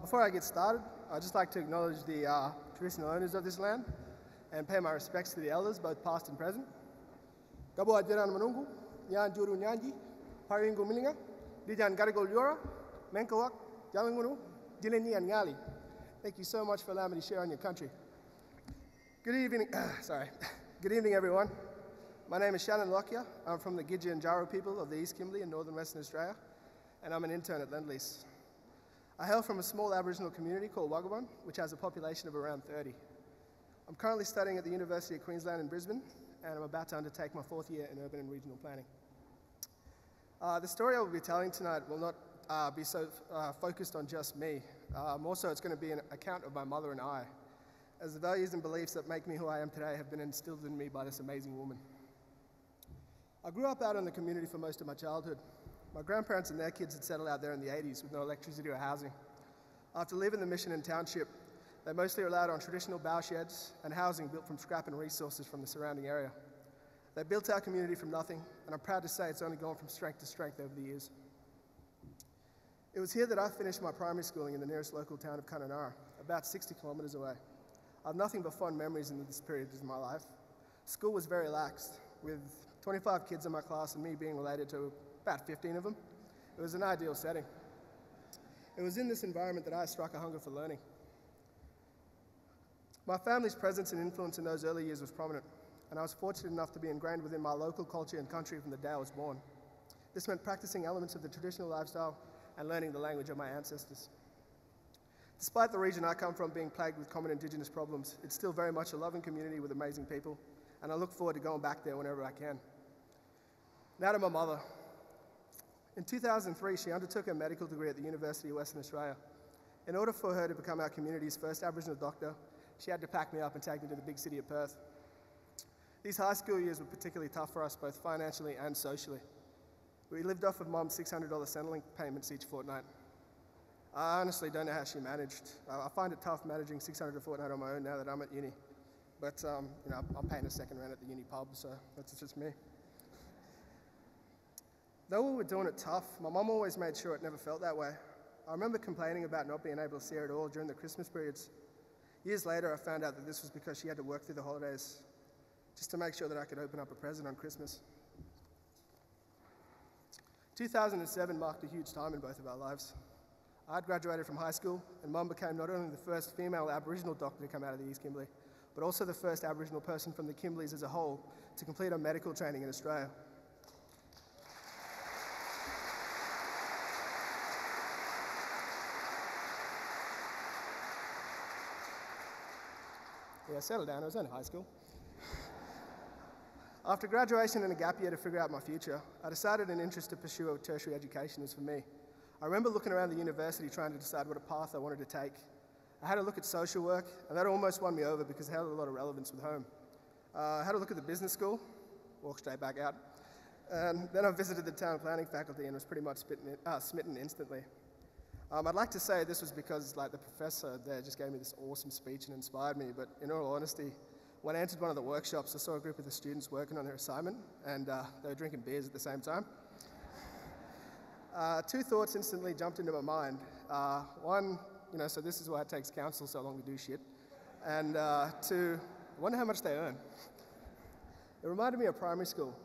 Before I get started, I'd just like to acknowledge the traditional owners of this land and pay my respects to the elders, both past and present. Gabo ajiran manungu, yan juru nyanji, haringu milinga, dijan garigol yora, menkawak, jalangunu, jileni and ngali. Thank you so much for allowing me to share on your country. Good evening, Good evening, everyone. My name is Shannon Lockyer. I'm from the Gidja and Jaro people of the East Kimberley in northern Western Australia, and I'm an intern at Lendlease. I hail from a small Aboriginal community called Wagabon, which has a population of around 30. I'm currently studying at the University of Queensland in Brisbane, and I'm about to undertake my 4th year in urban and regional planning. The story I will be telling tonight will not be so focused on just me. More so, it's going to be an account of my mother and I, as the values and beliefs that make me who I am today have been instilled in me by this amazing woman. I grew up out in the community for most of my childhood. My grandparents and their kids had settled out there in the 80s with no electricity or housing. After leaving the mission and township, they mostly relied on traditional bough sheds and housing built from scrap and resources from the surrounding area. They built our community from nothing, and I'm proud to say it's only gone from strength to strength over the years. It was here that I finished my primary schooling in the nearest local town of Kununurra, about 60 kilometres away. I have nothing but fond memories in this period of my life. School was very lax, with 25 kids in my class and me being related to about 15 of them. It was an ideal setting. It was in this environment that I struck a hunger for learning. My family's presence and influence in those early years was prominent, and I was fortunate enough to be ingrained within my local culture and country from the day I was born. This meant practicing elements of the traditional lifestyle and learning the language of my ancestors. Despite the region I come from being plagued with common Indigenous problems, it's still very much a loving community with amazing people, and I look forward to going back there whenever I can. Now to my mother. In 2003, she undertook her medical degree at the University of Western Australia. In order for her to become our community's first Aboriginal doctor, she had to pack me up and take me to the big city of Perth. These high school years were particularly tough for us, both financially and socially. We lived off of Mum's $600 Centrelink payments each fortnight. I honestly don't know how she managed. I find it tough managing $600 a fortnight on my own now that I'm at uni. But I'm paying a second rent at the uni pub, so that's just me. Though we were doing it tough, my mum always made sure it never felt that way. I remember complaining about not being able to see her at all during the Christmas periods. Years later, I found out that this was because she had to work through the holidays just to make sure that I could open up a present on Christmas. 2007 marked a huge time in both of our lives. I'd graduated from high school, and Mum became not only the first female Aboriginal doctor to come out of the East Kimberley, but also the first Aboriginal person from the Kimberleys as a whole to complete her medical training in Australia. Yeah, settle down, I was only high school. After graduation and a gap year to figure out my future, I decided an interest to pursue a tertiary education was for me. I remember looking around the university trying to decide what a path I wanted to take. I had a look at social work, and that almost won me over because it had a lot of relevance with home. I had a look at the business school, walked straight back out, and then I visited the town planning faculty and was pretty much smitten instantly. I'd like to say this was because the professor there just gave me this awesome speech and inspired me, but in all honesty, when I entered one of the workshops, I saw a group of the students working on their assignment, and they were drinking beers at the same time. Two thoughts instantly jumped into my mind. One, so this is why it takes council so long to do shit. And two, I wonder how much they earn. It reminded me of primary school,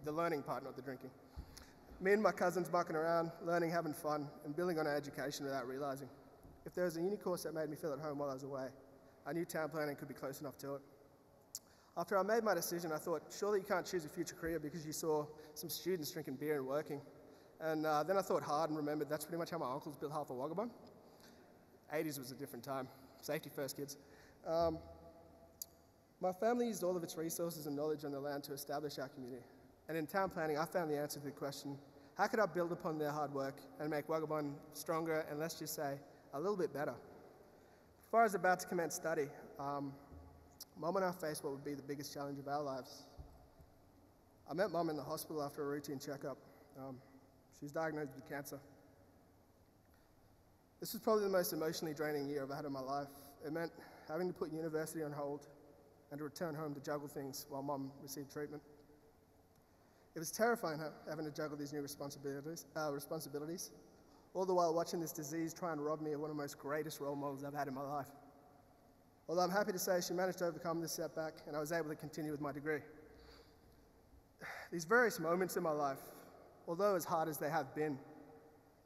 the learning part, not the drinking. Me and my cousins mucking around, learning, having fun, and building on our education without realising. If there was a uni course that made me feel at home while I was away, I knew town planning could be close enough to it. After I made my decision, I thought, surely you can't choose a future career because you saw some students drinking beer and working. And then I thought hard and remembered that's pretty much how my uncles built half of Wagabon. 80s was a different time. Safety first, kids. My family used all of its resources and knowledge on the land to establish our community. And in town planning, I found the answer to the question, how could I build upon their hard work and make Wagabon stronger and, let's just say, a little bit better? Before I was about to commence study, Mum and I faced what would be the biggest challenge of our lives. I met Mum in the hospital after a routine checkup. She was diagnosed with cancer. This was probably the most emotionally draining year I've had in my life. It meant having to put university on hold and to return home to juggle things while Mum received treatment. It was terrifying having to juggle these new responsibilities. all the while watching this disease try and rob me of one of the most greatest role models I've had in my life. Although I'm happy to say she managed to overcome this setback and I was able to continue with my degree. These various moments in my life, although as hard as they have been,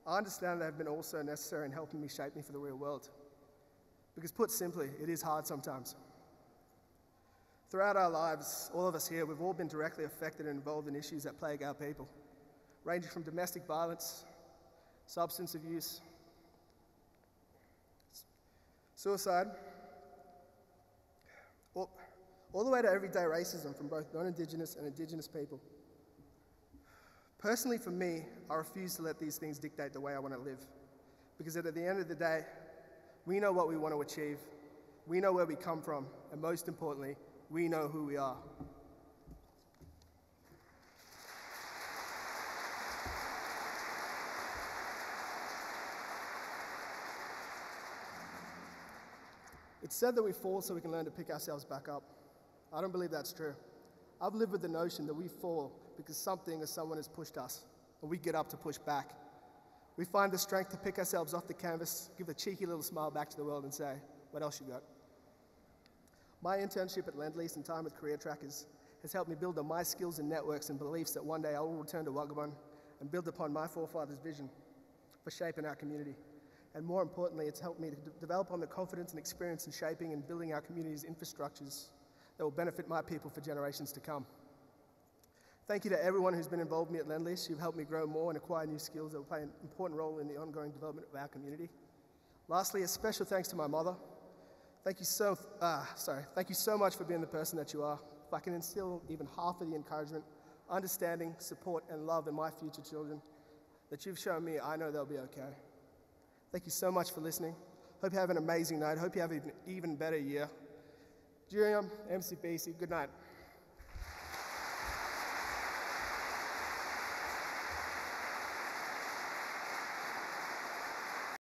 I understand they have been also necessary in helping me shape me for the real world. Because put simply, it is hard sometimes. Throughout our lives, all of us here, we've all been directly affected and involved in issues that plague our people, ranging from domestic violence, substance abuse, suicide, all the way to everyday racism from both non-Indigenous and Indigenous people. Personally, for me, I refuse to let these things dictate the way I want to live, because at the end of the day, we know what we want to achieve, we know where we come from, and most importantly, we know who we are. It's said that we fall so we can learn to pick ourselves back up. I don't believe that's true. I've lived with the notion that we fall because something or someone has pushed us, and we get up to push back. We find the strength to pick ourselves off the canvas, give a cheeky little smile back to the world and say, what else you got? My internship at Lend-Lease and time with Career Trackers has helped me build on my skills and networks and beliefs that one day I will return to Wagabun and build upon my forefathers' vision for shaping our community. And more importantly, it's helped me to develop on the confidence and experience in shaping and building our community's infrastructures that will benefit my people for generations to come. Thank you to everyone who's been involved with me at Lend-Lease. You've helped me grow more and acquire new skills that will play an important role in the ongoing development of our community. Lastly, a special thanks to my mother. Thank you so much for being the person that you are. If I can instill even half of the encouragement, understanding, support, and love in my future children that you've shown me, I know they'll be okay. Thank you so much for listening. Hope you have an amazing night. Hope you have an even better year. Jiriam, MCBC, good night.